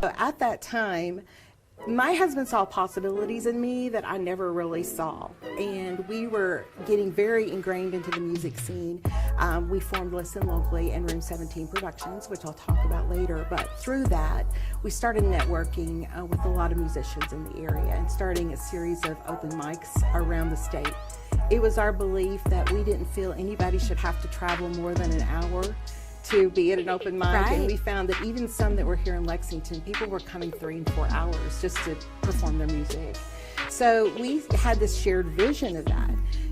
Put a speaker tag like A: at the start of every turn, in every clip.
A: At that time, my husband saw possibilities in me that I never really saw, and we were getting very ingrained into the music scene. We formed Listen Locally and Room 17 Productions, which I'll talk about later, but through that, we started networking with a lot of musicians in the area and starting a series of open mics around the state. It was our belief that we didn't feel anybody should have to travel more than an hour to be at an open mic, and we found that even some that were here in Lexington, people were coming 3 and 4 hours just to perform their music. So we had this shared vision of that.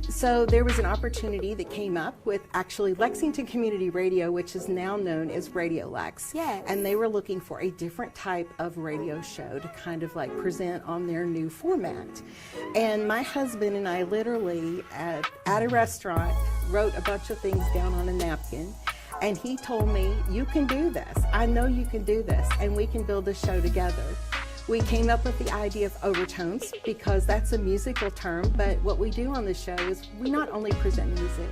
A: So there was an opportunity that came up with actually Lexington Community Radio, which is now known as Radio Lex.
B: Yes.
A: And they were looking for a different type of radio show to kind of like present on their new format. And my husband and I literally at a restaurant wrote a bunch of things down on a napkin. And he told me, you can do this. I know you can do this, and we can build this show together. We came up with the idea of Overtones because that's a musical term, but what we do on the show is we not only present music,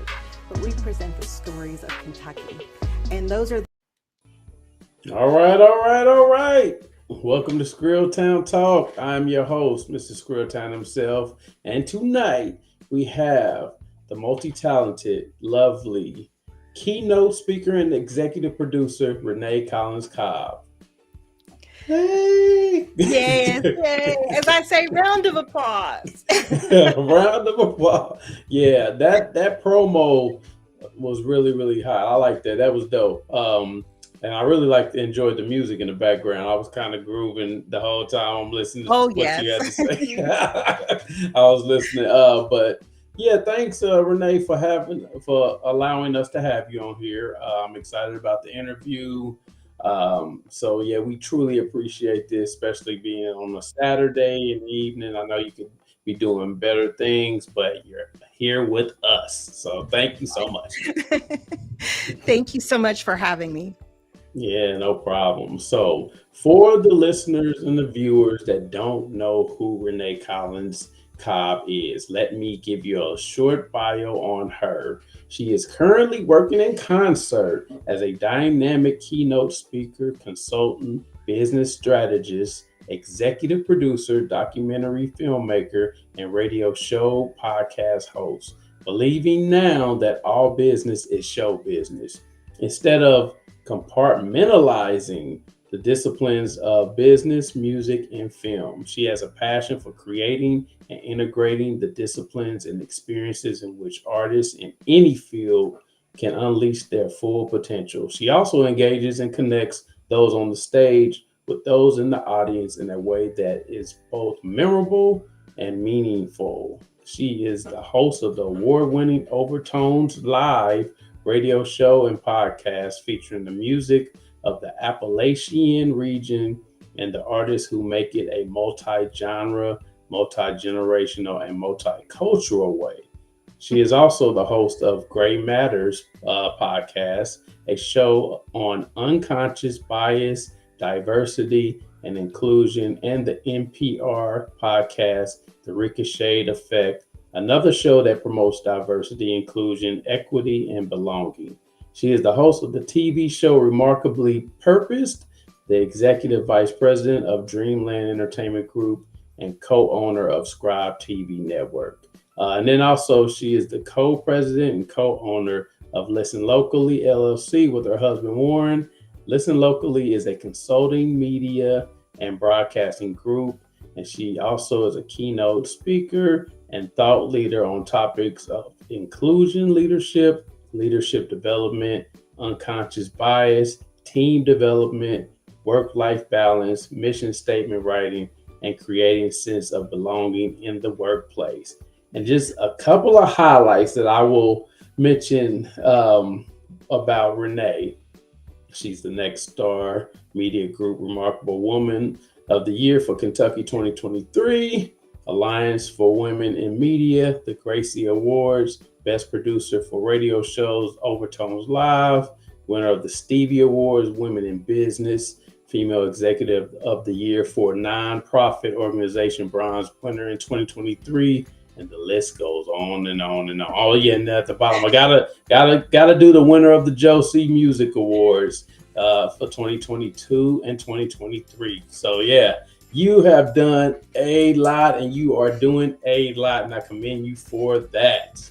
A: but we present the stories of Kentucky. And those are...
C: All right. Welcome to Skrilltown Talk. I'm your host, Mr. Skrilltown himself. And tonight we have the multi-talented, lovely keynote speaker and executive producer, Renee Cobb. Hey!
A: Yes. As I say, round of applause.
C: Round of applause. Yeah, that promo was really, really hot. I like that. That was dope. And I really enjoyed the music in the background. I was kind of grooving the whole time I'm listening to what you had to say. I was listening. But yeah, thanks, Renee, for allowing us to have you on here. I'm excited about the interview. So yeah, we truly appreciate this, especially being on a Saturday in the evening. I know you could be doing better things, but you're here with us. So thank you so much.
A: Thank you so much for having me.
C: Yeah, no problem. So for the listeners and the viewers that don't know who Renee Cobb is, let me give you a short bio on her. She is currently working in concert as a dynamic keynote speaker, consultant, business strategist, executive producer, documentary filmmaker, and radio show podcast host, believing now that all business is show business. Instead of compartmentalizing the disciplines of business, music, and film, she has a passion for creating and integrating the disciplines and experiences in which artists in any field can unleash their full potential. She also engages and connects those on the stage with those in the audience in a way that is both memorable and meaningful. She is the host of the award-winning Overtones live radio show and podcast featuring the music of the Appalachian region and the artists who make it a multi-genre, multi-generational, and multicultural way. She is also the host of Gray Matters podcast, a show on unconscious bias, diversity, and inclusion, and the NPR podcast, The Ricochet Effect, another show that promotes diversity, inclusion, equity, and belonging. She is the host of the TV show Remarkably Purposed, the executive vice president of Dreamland Entertainment Group, and co-owner of Scribe TV Network. And then also she is the co-president and co-owner of Listen Locally, LLC with her husband, Warren. Listen Locally is a consulting, media, and broadcasting group. And she also is a keynote speaker and thought leader on topics of inclusion leadership, leadership development, unconscious bias, team development, work-life balance, mission statement writing, and creating a sense of belonging in the workplace. And just a couple of highlights that I will mention about Renee. She's the Next Star Media Group Remarkable Woman of the Year for Kentucky 2023, Alliance for Women in Media, the Gracie Awards, Best Producer for Radio Shows, Overtones Live, winner of the Stevie Awards, Women in Business, Female Executive of the Year for Nonprofit Organization, bronze winner in 2023, and the list goes on and on and on. Oh yeah, and at the bottom, I gotta do the winner of the Josie Music Awards, for 2022 and 2023. So yeah, you have done a lot and you are doing a lot, and I commend you for that.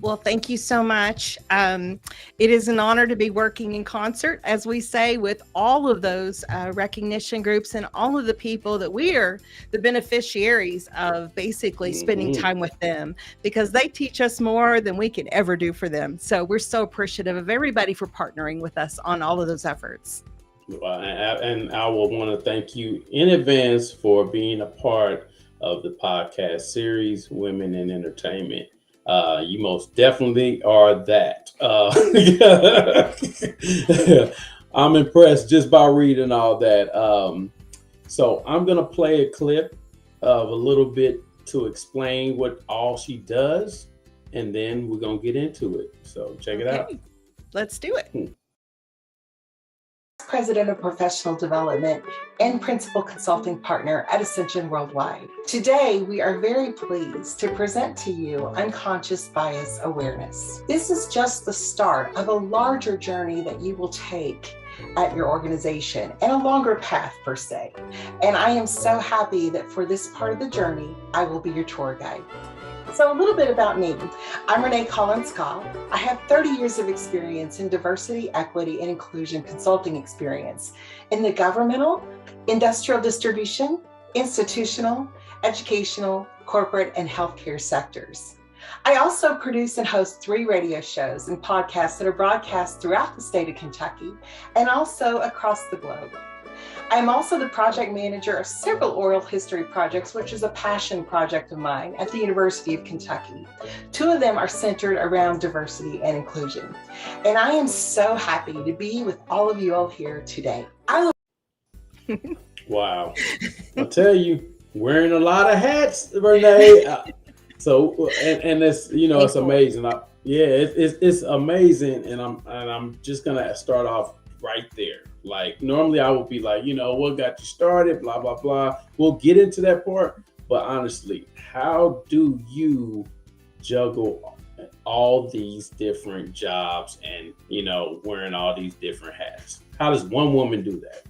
A: Well, thank you so much. It is an honor to be working in concert, as we say, with all of those recognition groups and all of the people that we are the beneficiaries of basically spending
C: Mhm.
A: time with them, because they teach us more than we could ever do for them. So we're so appreciative of everybody for partnering with us on all of those efforts.
C: Well, and I will want to thank you in advance for being a part of the podcast series, Women in Entertainment. You most definitely are that. I'm impressed just by reading all that. So I'm going to play a clip of a little bit to explain what all she does, and then we're going to get into it. So check it out.
A: Okay, let's do it.
B: President of Professional Development and Principal Consulting Partner at Ascension Worldwide. Today, we are very pleased to present to you Unconscious Bias Awareness. This is just the start of a larger journey that you will take at your organization, and a longer path per se. And I am so happy that for this part of the journey, I will be your tour guide. So a little bit about me. I'm Renee Cobb. I have 30 years of experience in diversity, equity, and inclusion consulting experience in the governmental, industrial distribution, institutional, educational, corporate, and healthcare sectors. I also produce and host 3 radio shows and podcasts that are broadcast throughout the state of Kentucky and also across the globe. I am also the project manager of several oral history projects, which is a passion project of mine at the University of Kentucky. 2 of them are centered around diversity and inclusion. And I am so happy to be with all of you all here today.
C: Wow. I'll tell you, wearing a lot of hats, Renee. And it's, it's amazing. It's amazing. And I'm just going to start off right there. Like, normally I would be like, what got you started, blah, blah, blah. We'll get into that part. But honestly, how do you juggle all these different jobs and, wearing all these different hats? How does one woman do that?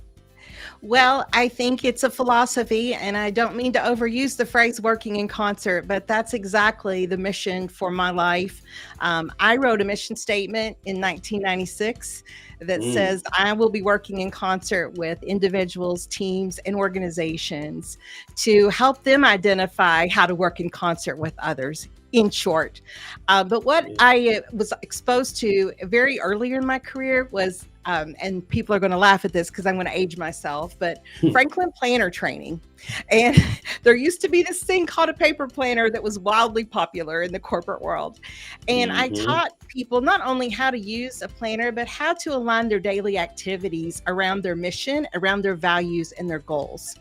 A: Well, I think it's a philosophy, and I don't mean to overuse the phrase working in concert, but that's exactly the mission for my life. I wrote a mission statement in 1996 that says I will be working in concert with individuals, teams, and organizations to help them identify how to work in concert with others. In short, but what I was exposed to very earlier in my career was, and people are going to laugh at this because I'm going to age myself, but Franklin planner training. And there used to be this thing called a paper planner that was wildly popular in the corporate world. And I taught people not only how to use a planner, but how to align their daily activities around their mission, around their values, and their goals.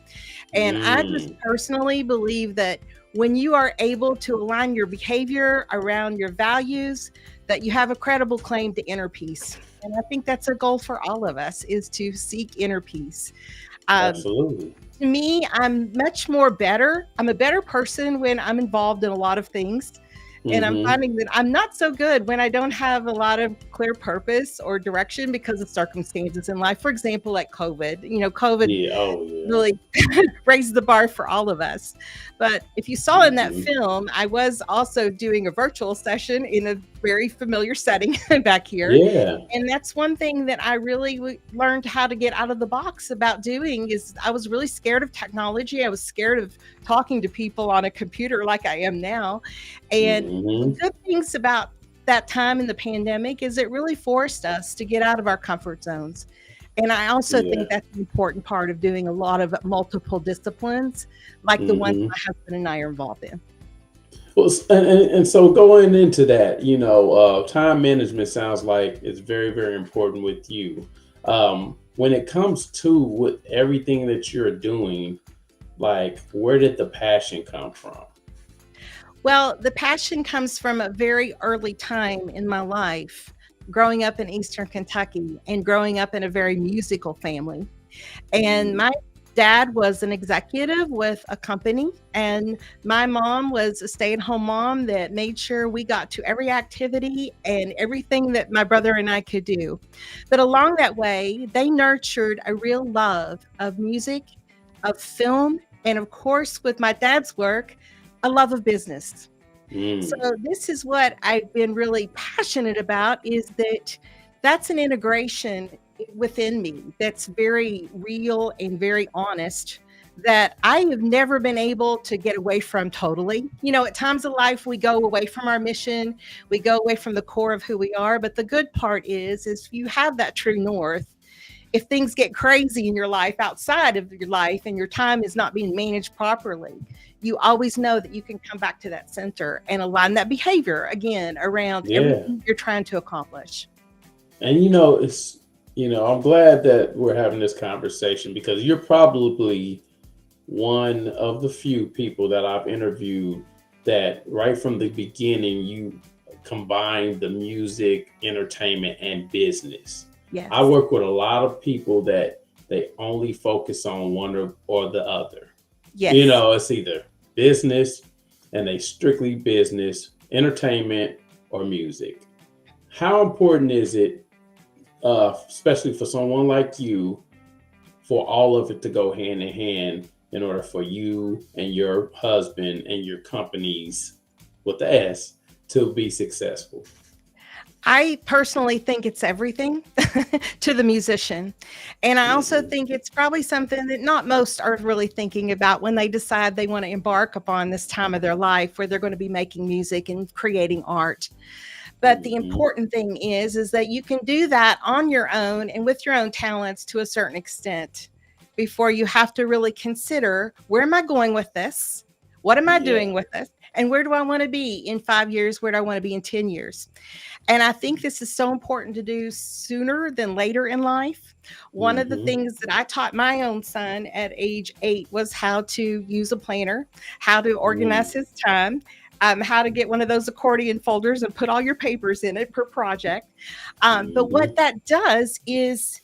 A: And I just personally believe that when you are able to align your behavior around your values, that you have a credible claim to inner peace. And I think that's a goal for all of us, is to seek inner peace.
C: Absolutely.
A: To me, I'm a better person when I'm involved in a lot of things. And I'm finding that I'm not so good when I don't have a lot of clear purpose or direction because of circumstances in life. For example, like COVID. COVID really raised the bar for all of us. But if you saw in that film, I was also doing a virtual session in a very familiar setting back here.
C: Yeah.
A: And that's one thing that I really learned how to get out of the box about doing. Is I was really scared of technology. I was scared of talking to people on a computer like I am now. And the good things about that time in the pandemic is it really forced us to get out of our comfort zones. And I also think that's an important part of doing a lot of multiple disciplines, like the ones my husband and I are involved in.
C: Well, and so going into that, time management sounds like it's very, very important with you. When it comes to with everything that you're doing, like, where did the passion come from?
A: Well, the passion comes from a very early time in my life, growing up in Eastern Kentucky and growing up in a very musical family. And my Dad was an executive with a company, and my mom was a stay-at-home mom that made sure we got to every activity and everything that my brother and I could do. But along that way, they nurtured a real love of music, of film, and of course, with my dad's work, a love of business. So
C: Mm.
A: this is what I've been really passionate about, is that that's an integration within me that's very real and very honest, that I have never been able to get away from totally. At times of life we go away from our mission, we go away from the core of who we are, but the good part is you have that true north. If things get crazy in your life, outside of your life, and your time is not being managed properly, you always know that you can come back to that center and align that behavior again around
C: Yeah.
A: everything you're trying to accomplish.
C: And I'm glad that we're having this conversation because you're probably one of the few people that I've interviewed that right from the beginning, you combine the music, entertainment, and business.
A: Yes.
C: I work with a lot of people that they only focus on one or the other.
A: Yes.
C: It's either business and they strictly business, entertainment, or music. How important is it, especially for someone like you, for all of it to go hand in hand in order for you and your husband and your companies with the S to be successful?
A: I personally think it's everything to the musician. And I also think it's probably something that not most are really thinking about when they decide they want to embark upon this time of their life where they're going to be making music and creating art. But the important thing is that you can do that on your own and with your own talents to a certain extent before you have to really consider, where am I going with this? What am I doing with this? And where do I want to be in 5 years? Where do I want to be in 10 years? And I think this is so important to do sooner than later in life. One of the things that I taught my own son at age 8 was how to use a planner, how to organize his time, how to get one of those accordion folders and put all your papers in it per project. But what that does is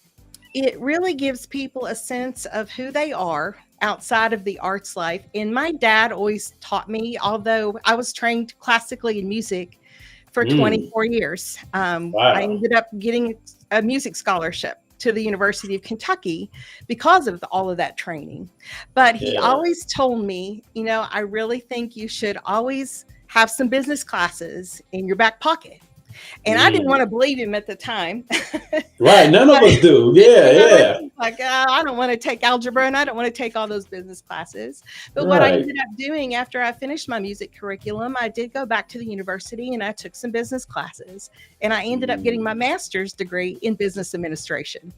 A: it really gives people a sense of who they are outside of the arts life. And my dad always taught me, although I was trained classically in music for 24 years.
C: Wow.
A: I ended up getting a music scholarship to the University of Kentucky because of all of that training. But he always told me, I really think you should always have some business classes in your back pocket. And I didn't want to believe him at the time.
C: Right. None of us do. Yeah.
A: Like, I don't want to take algebra and I don't want to take all those business classes. But what I ended up doing after I finished my music curriculum, I did go back to the university and I took some business classes. And I ended up getting my master's degree in business administration.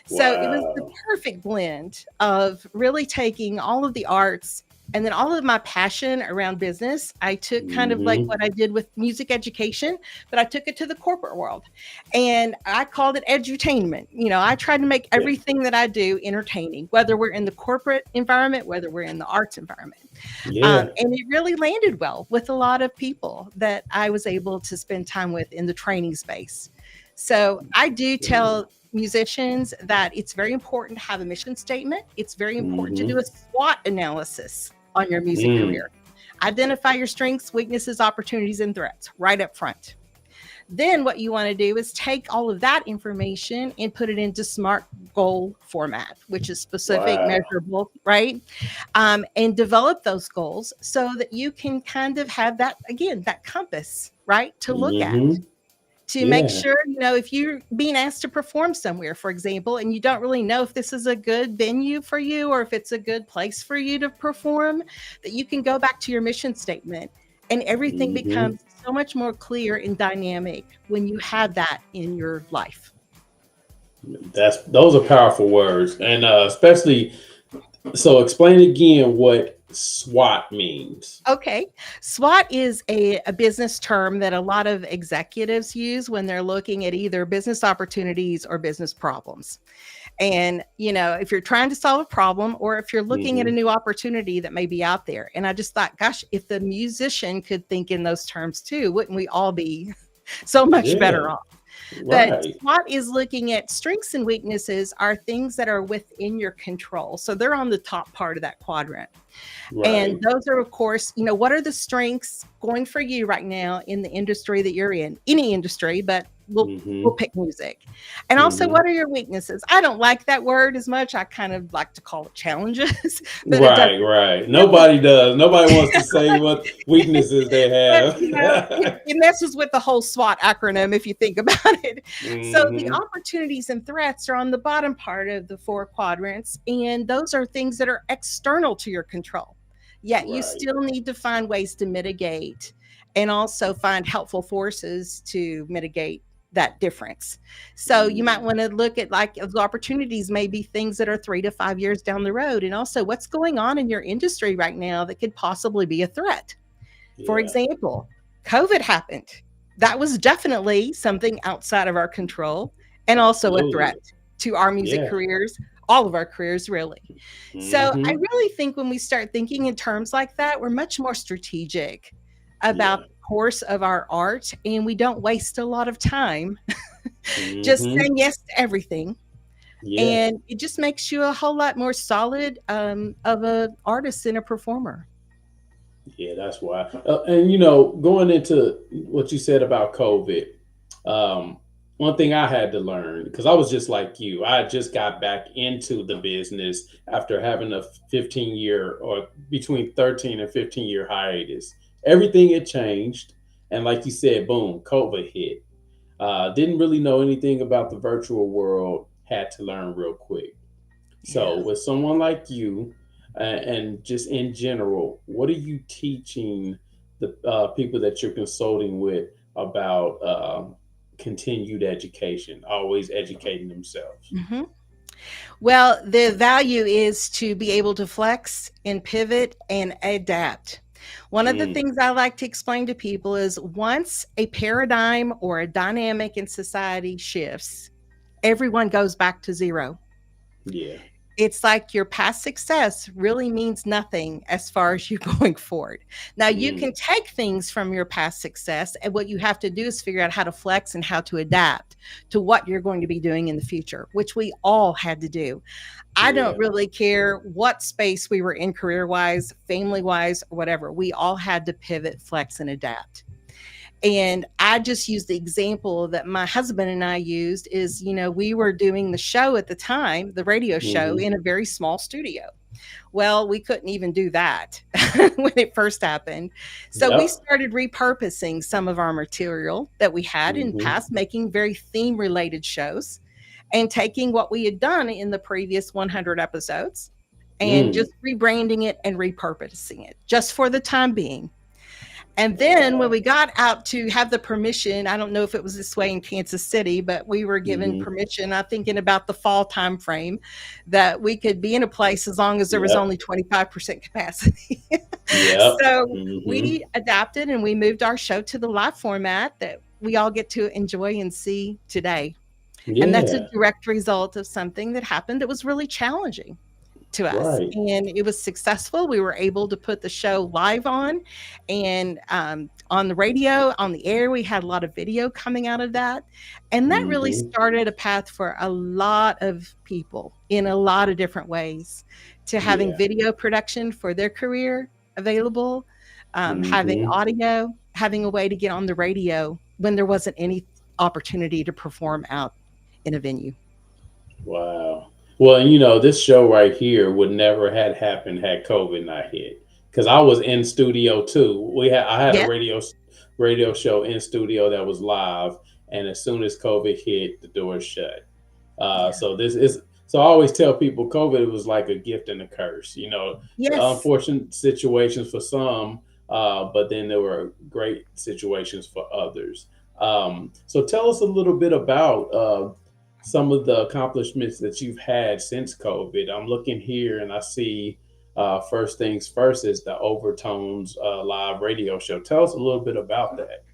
A: So it was the perfect blend of really taking all of the arts and then all of my passion around business. I took kind of like what I did with music education, but I took it to the corporate world. And I called it edutainment. I tried to make everything that I do entertaining, whether we're in the corporate environment, whether we're in the arts environment. And it really landed well with a lot of people that I was able to spend time with in the training space. So I do tell musicians that it's very important to have a mission statement. It's very important to do a SWAT analysis on your music career. Identify your strengths, weaknesses, opportunities, and threats right up front. Then what you want to do is take all of that information and put it into SMART goal format, which is specific, measurable, right? And develop those goals so that you can kind of have that, again, that compass, right, to look at. To make sure, if you're being asked to perform somewhere, for example, and you don't really know if this is a good venue for you or if it's a good place for you to perform, that you can go back to your mission statement and everything becomes so much more clear and dynamic when you have that in your life.
C: Those are powerful words. And especially, so explain again what SWAT means.
A: Okay. SWAT is a business term that a lot of executives use when they're looking at either business opportunities or business problems. And, if you're trying to solve a problem or if you're looking at a new opportunity that may be out there. And I just thought, gosh, if the musician could think in those terms too, wouldn't we all be so much better off? But
C: Right.
A: SWAT is looking at strengths and weaknesses are things that are within your control. So they're on the top part of that quadrant. And
C: Right.
A: those are, of course, what are the strengths going for you right now in the industry that you're in? Any industry, but we'll
C: Mm-hmm.
A: pick music. And also,
C: Mm-hmm.
A: what are your weaknesses? I don't like that word as much. I kind of like to call it challenges, but it
C: Right,
A: doesn't
C: right.
A: really.
C: Nobody does. Nobody wants to say what weaknesses they
A: But
C: have.
A: it messes with the whole SWAT acronym if you think about it. So the
C: Hmm.
A: opportunities and threats are on the bottom part of the four quadrants, and those are things that are external to your control. Yet you
C: Right.
A: still need to find ways to mitigate and also find helpful forces to mitigate that difference. So you might
C: Mm,
A: want to look at, like, the opportunities may be things that are 3 to 5 years down the road, and also what's going on in your industry right now that could possibly be a threat. For
C: yeah,
A: example, COVID happened. That was definitely something outside of our control and also a threat
C: absolutely.
A: to our music
C: Yeah.
A: careers, all of our careers, really. So I
C: Hmm.
A: really think when we start thinking in terms like that, we're much more strategic about
C: Yeah.
A: the course of our art, and we don't waste a lot of time just
C: Hmm.
A: saying yes to everything.
C: Yeah.
A: And it just makes you a whole lot more solid of an artist and a performer.
C: Yeah, that's why. And going into what you said about COVID, um, one thing I had to learn because I was just like you. I just got back into the business after having a 15-year or between 13 and 15-year hiatus. Everything had changed, and like you said, boom, COVID hit. Didn't really know anything about the virtual world. Had to learn real quick. So,
A: Yes.
C: with someone like you, and just in general, what are you teaching the people that you're consulting with about continued education, always educating themselves?
A: Mhm. Well, the value is to be able to flex and pivot and adapt. One of the
C: Mm,
A: things I like to explain to people is once a paradigm or a dynamic in society shifts, everyone goes back to zero.
C: yeah,
A: It's like your past success really means nothing as far as you going forward. Now, you
C: mm,
A: can take things from your past success, and what you have to do is figure out how to flex and how to adapt to what you're going to be doing in the future, which we all had to do. I don't
C: yeah,
A: really care what space we were in career wise, family wise, or whatever. We all had to pivot, flex, and adapt. And I just used the example that my husband and I used is, we were doing the show at the time, the radio show,
C: hmm,
A: in a very small studio. Well, we couldn't even do that when it first happened. So we
C: yep,
A: started repurposing some of our material that we had in
C: hmm,
A: past, making very theme related shows and taking what we had done in the previous 100 episodes and
C: mm,
A: just rebranding it and repurposing it just for the time being. And then when
C: wow,
A: we got out to have the permission, I don't know if it was this way in Kansas City, but we were given
C: hmm,
A: permission, I think in about the fall time frame, that we could be in a place as long as there was
C: yep,
A: only 25% capacity.
C: yep,
A: So
C: hmm,
A: we adapted and we moved our show to the live format that we all get to enjoy and see today. And that's a
C: yeah,
A: direct result of something that happened that was really challenging to us,
C: right,
A: and it was successful. We were able to put the show live on and on the radio, on the air. We had a lot of video coming out of that, and that really
C: hmm,
A: started a path for a lot of people in a lot of different ways to having
C: yeah,
A: video production for their career available, having
C: hmm,
A: audio, having a way to get on the radio when there wasn't any opportunity to perform out in a venue.
C: wow. Well, and this show right here would never had happened had COVID not hit. Because I was in studio too. I had a
A: Yes.
C: radio show in studio that was live, and as soon as COVID hit, the doors shut.
A: Yeah.
C: So I always tell people COVID was like a gift and a curse.
A: Yes.
C: Unfortunate situations for some, but then there were great situations for others. So tell us a little bit about some of the accomplishments that you've had since COVID. I'm looking here and I see First Things First is the Overtones live radio show. Tell us a little bit about that.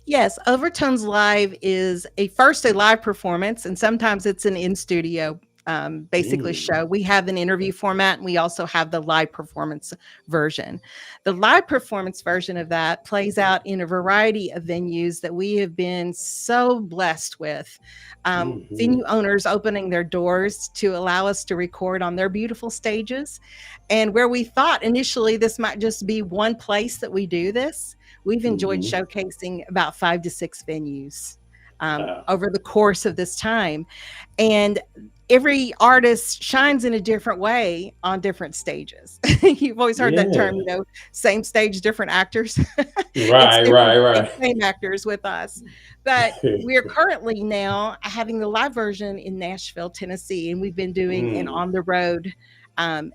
A: Yes, Overtones Live is a live performance, and sometimes it's an in studio basically show. We have an interview format, and we also have the live performance version. The live performance version of that plays out in a variety of venues that we have been so blessed with. Venue owners opening their doors to allow us to record on their beautiful stages. And where we thought initially this might just be one place that we do this, we've enjoyed showcasing about 5 to 6 venues over the course of this time. And every artist shines in a different way on different stages. You've always heard that term, same stage, different actors.
C: Right.
A: Same actors with us. But we're currently now having the live version in Nashville, Tennessee, and we've been doing an on the road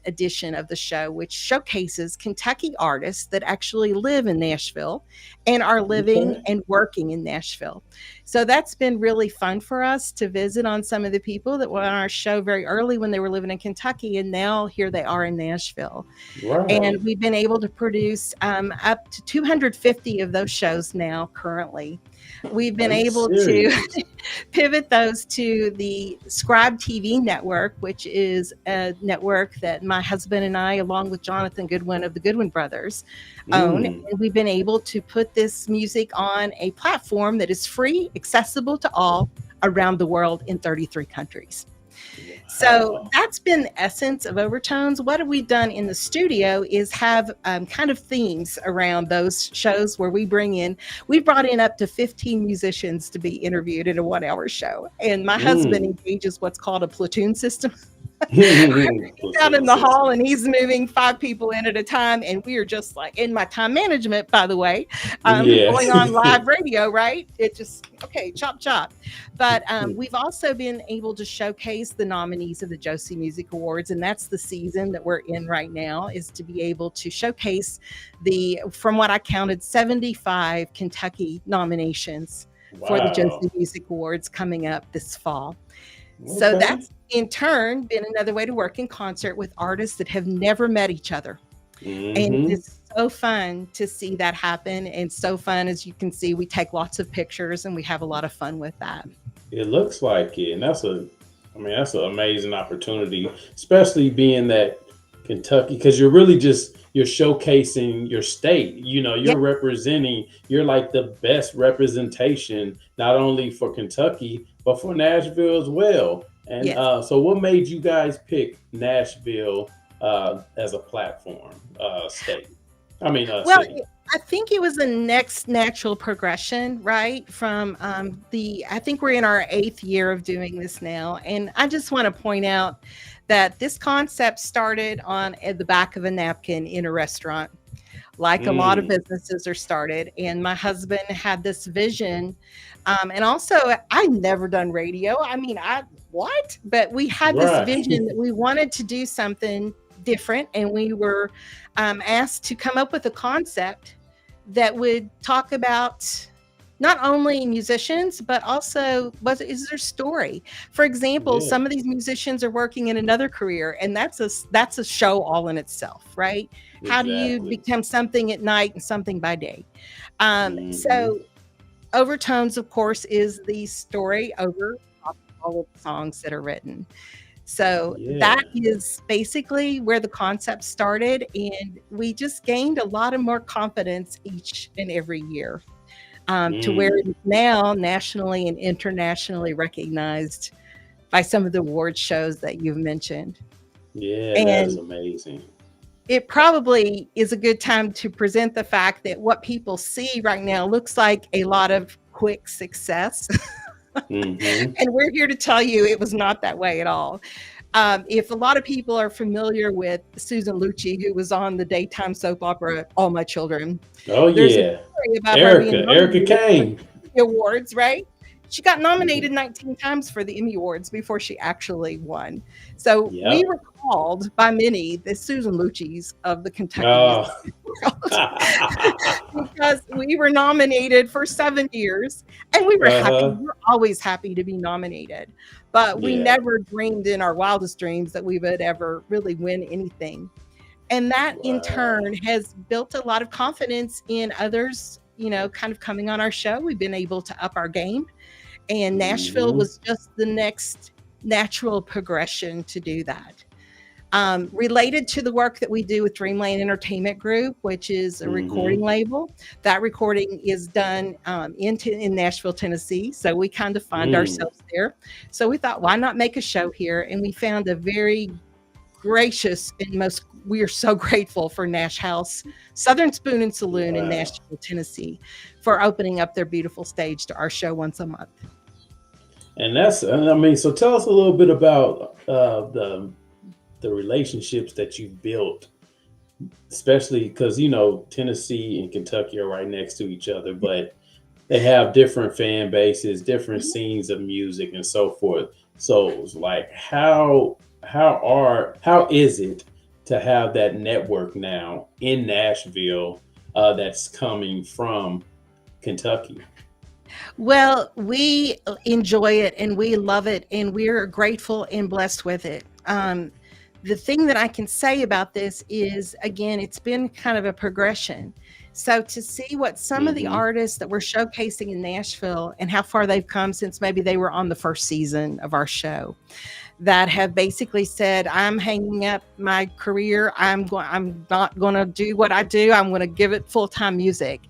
A: edition of the show, which showcases Kentucky artists that actually live in Nashville and are living and working in Nashville. So that's been really fun for us to visit on some of the people that were on our show very early when they were living in Kentucky, and now here they are in Nashville.
C: Right.
A: And we've been able to produce up to 250 of those shows now currently. We've been able to pivot those to the Scribe TV network, which is a network that my husband and I, along with Jonathan Goodwin of the Goodwin Brothers, own. And we've been able to put this music on a platform that is free, accessible to all around the world in 33 countries. So that's been the essence of Overtones. What have we done in the studio is have kind of themes around those shows where we brought in up to 15 musicians to be interviewed in a 1-hour show. And my husband engages what's called a platoon system. Down in the hall, and he's moving 5 people in at a time, and we are just like in my time management, by the way, going on live radio, right? It just chop. But we've also been able to showcase the nominees of the Josie Music Awards, and that's the season that we're in right now, is to be able to showcase from what I counted, 75 Kentucky nominations for the Josie Music Awards coming up this fall. So that's in turn been another way to work in concert with artists that have never met each other. And it's so fun to see that happen, and so fun, as you can see, we take lots of pictures and we have a lot of fun with that.
C: It looks like it, and that's an amazing opportunity, especially being that Kentucky, because you're showcasing your state. You're representing, you're like the best representation, not only for Kentucky, but for Nashville as well. And so what made you guys pick Nashville as a platform state? City.
A: I think it was the next natural progression, right? From I think we're in our 8th year of doing this now. And I just want to point out that this concept started on the back of a napkin in a restaurant, like a lot of businesses are started. And my husband had this vision. And also, I'd never done radio. But we had this vision that we wanted to do something different. And we were asked to come up with a concept that would talk about not only musicians, but also what is their story. For example, some of these musicians are working in another career, and that's a show all in itself, right? Exactly. How do you become something at night and something by day? So Overtones, of course, is the story over all of the songs that are written. So that is basically where the concept started, and we just gained a lot of more confidence each and every year to where it is now nationally and internationally recognized by some of the award shows that you've mentioned.
C: That's amazing.
A: It probably is a good time to present the fact that what people see right now looks like a lot of quick success. And we're here to tell you it was not that way at all. If a lot of people are familiar with Susan Lucci, who was on the daytime soap opera All My Children.
C: There's a story about Erica Kane.
A: The awards, right? She got nominated 19 times for the Emmy Awards before she actually won. So we were called by many the Susan Lucci's of the Kentucky world because we were nominated for 7 years, and we were happy. We were always happy to be nominated, but we never dreamed in our wildest dreams that we would ever really win anything. And that in turn has built a lot of confidence in others, kind of coming on our show. We've been able to up our game. And Nashville was just the next natural progression to do that. Related to the work that we do with Dreamland Entertainment Group, which is a recording label, that recording is done in Nashville, Tennessee. So we kind of find ourselves there. So we thought, why not make a show here? And we found a very gracious and we are so grateful for Nash House, Southern Spoon and Saloon in Nashville, Tennessee, for opening up their beautiful stage to our show once a month.
C: And so tell us a little bit about the relationships that you've built, especially because, Tennessee and Kentucky are right next to each other, but they have different fan bases, different scenes of music and so forth. So it's like, how is it to have that network now in Nashville that's coming from Kentucky?
A: Well, we enjoy it and we love it and we're grateful and blessed with it. The thing that I can say about this is, again, it's been kind of a progression. So to see what some of the artists that we're showcasing in Nashville and how far they've come since maybe they were on the first season of our show, that have basically said, I'm hanging up my career. I'm not going to do what I do. I'm going to give it full-time music.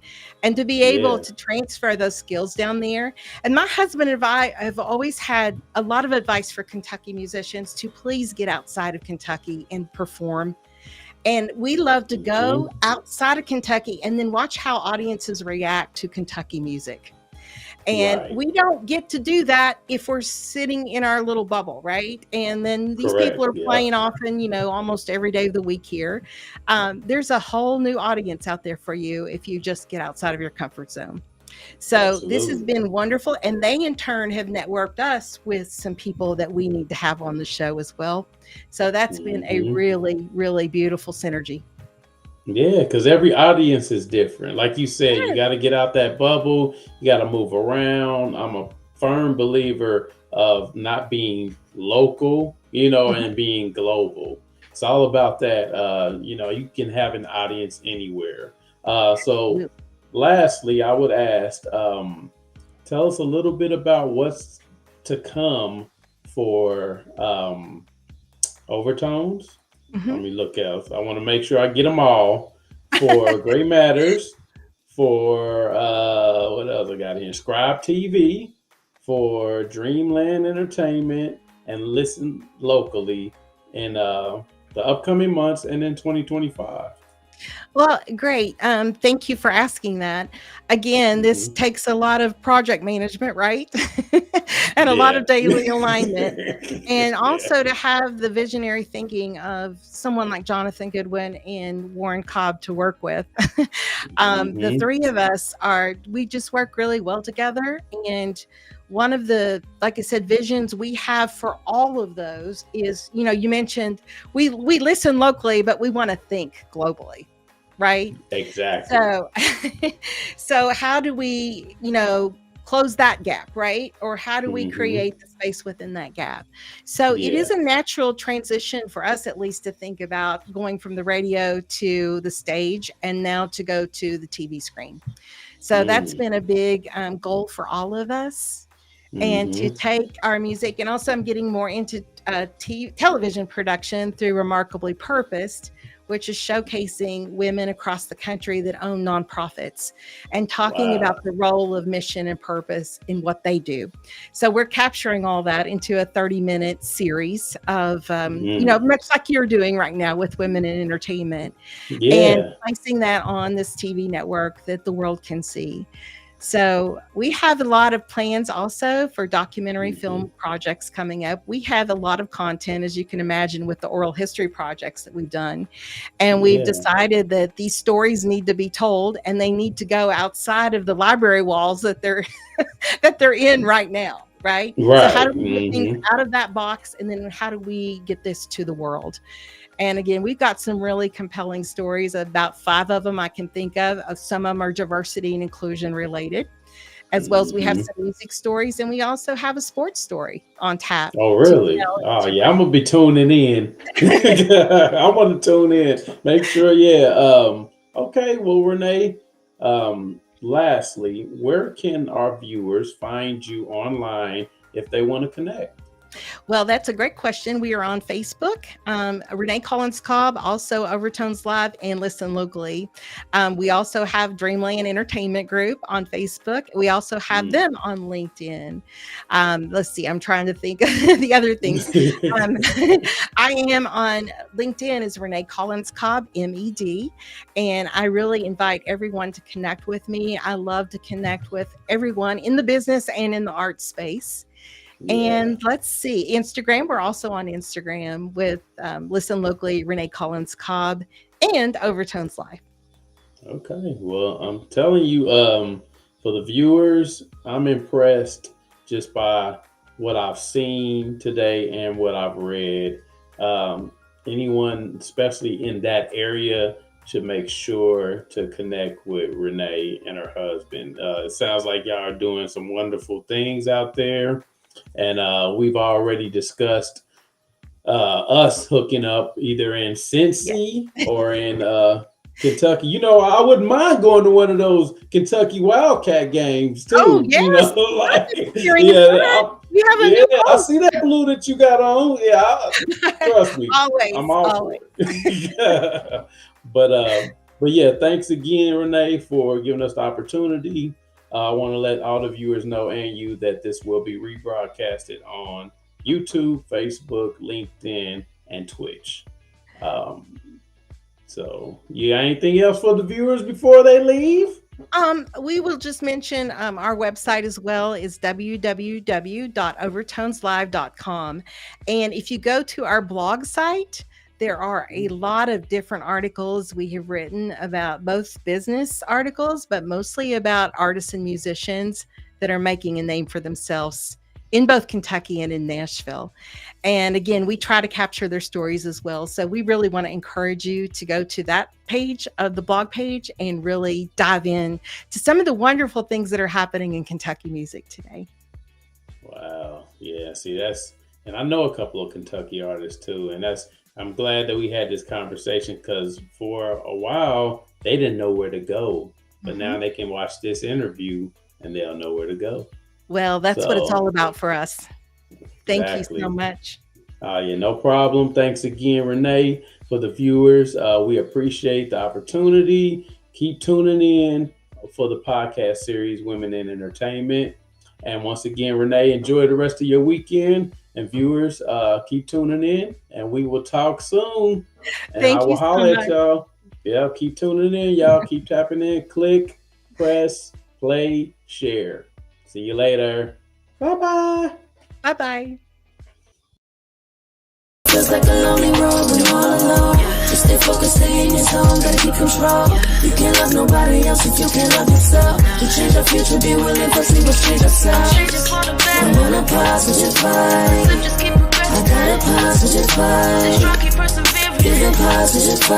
A: And to be able to transfer those skills down there. And my husband and I have always had a lot of advice for Kentucky musicians to please get outside of Kentucky and perform. And we love to go outside of Kentucky and then watch how audiences react to Kentucky music. And we don't get to do that if we're sitting in our little bubble, right? And then these people are playing often, almost every day of the week here. There's a whole new audience out there for you if you just get outside of your comfort zone. So this has been wonderful. And they in turn have networked us with some people that we need to have on the show as well. So that's been a really, really beautiful synergy.
C: Yeah, because every audience is different. Like you said, you got to get out that bubble. You got to move around. I'm a firm believer of not being local, and being global. It's all about that. You can have an audience anywhere. So lastly, I would ask, tell us a little bit about what's to come for Overtones. Let me look out. I want to make sure I get them all for Great Matters, for what else I got here? Scribe TV, for Dreamland Entertainment, and Listen Locally in the upcoming months and in 2025.
A: Well, great. Thank you for asking that. Again, this takes a lot of project management, right? And a lot of daily alignment. And also to have the visionary thinking of someone like Jonathan Goodwin and Warren Cobb to work with. The three of us we just work really well together. And one of the, like I said, visions we have for all of those is, you mentioned we listen locally, but we want to think globally. Right?
C: Exactly.
A: So how do we, close that gap, right? Or how do we create the space within that gap? So it is a natural transition for us, at least, to think about going from the radio to the stage and now to go to the TV screen. So that's been a big goal for all of us. And to take our music, and also I'm getting more into television production through Remarkably Purposed, which is showcasing women across the country that own nonprofits and talking about the role of mission and purpose in what they do. So we're capturing all that into a 30-minute series of, much like you're doing right now with Women in Entertainment, and placing that on this TV network that the world can see. So we have a lot of plans also for documentary film projects coming up. We have a lot of content, as you can imagine, with the oral history projects that we've done. And we've decided that these stories need to be told and they need to go outside of the library walls that they're that they're in right now. Right. So how do we get things out of that box? And then how do we get this to the world? And again, we've got some really compelling stories, about 5 of them I can think of. Some of them are diversity and inclusion related, as well as we have some music stories. And we also have a sports story on tap.
C: Oh, really? Oh, yeah. I'm going to be tuning in. I want to tune in. Make sure. Okay. Well, Renee, lastly, where can our viewers find you online if they want to connect?
A: Well, that's a great question. We are on Facebook, Renee Cobb, also Overtones Live and Listen Locally. We also have Dreamland Entertainment Group on Facebook. We also have them on LinkedIn. Let's see, I'm trying to think of the other things. I am on LinkedIn as Renee Cobb, MED, and I really invite everyone to connect with me. I love to connect with everyone in the business and in the art space. Yeah. And let's see, Instagram. We're also on Instagram with Listen Locally, Renee Cobb, and Overtones Live.
C: Okay. Well, I'm telling you, for the viewers, I'm impressed just by what I've seen today and what I've read. Anyone, especially in that area, should make sure to connect with Renee and her husband. It sounds like y'all are doing some wonderful things out there. And we've already discussed us hooking up either in Cincy or in Kentucky. You know, I wouldn't mind going to one of those Kentucky Wildcat games too.
A: Oh, yes.
C: You know, like, I see that blue that you got on. Yeah, trust me. I'm always. But yeah, thanks again, Renee, for giving us the opportunity. I want to let all the viewers know and you that this will be rebroadcasted on YouTube, Facebook, LinkedIn, and Twitch. So, anything else for the viewers before they leave?
A: We will just mention our website as well is www.overtoneslive.com. And if you go to our blog site, there are a lot of different articles we have written about, both business articles, but mostly about artists and musicians that are making a name for themselves in both Kentucky and in Nashville. And again, we try to capture their stories as well. So we really want to encourage you to go to that page of the blog page and really dive in to some of the wonderful things that are happening in Kentucky music today.
C: Wow. Yeah. See, and I know a couple of Kentucky artists too. And I'm glad that we had this conversation, because for a while they didn't know where to go, but now they can watch this interview and they'll know where to go.
A: Well, that's what it's all about for us. Thank you so much.
C: Yeah, no problem. Thanks again, Renee. For the viewers, we appreciate the opportunity. Keep tuning in for the podcast series, Women in Entertainment. And once again, Renee, enjoy the rest of your weekend. And viewers, keep tuning in, and we will talk soon. And I will holler at y'all. Yeah, keep tuning in, y'all. Keep tapping in. Click, press, play, share. See you later. Bye-bye.
A: Bye-bye.
D: Feels like a lonely road when you're all alone. Just stay focused, stay in your zone, gotta keep control. You can't love nobody else if you can't love yourself. To change your future, be willing to see what's change yourself. I'm on a positive vibe. I got a positive vibe. Keep a positive vibe.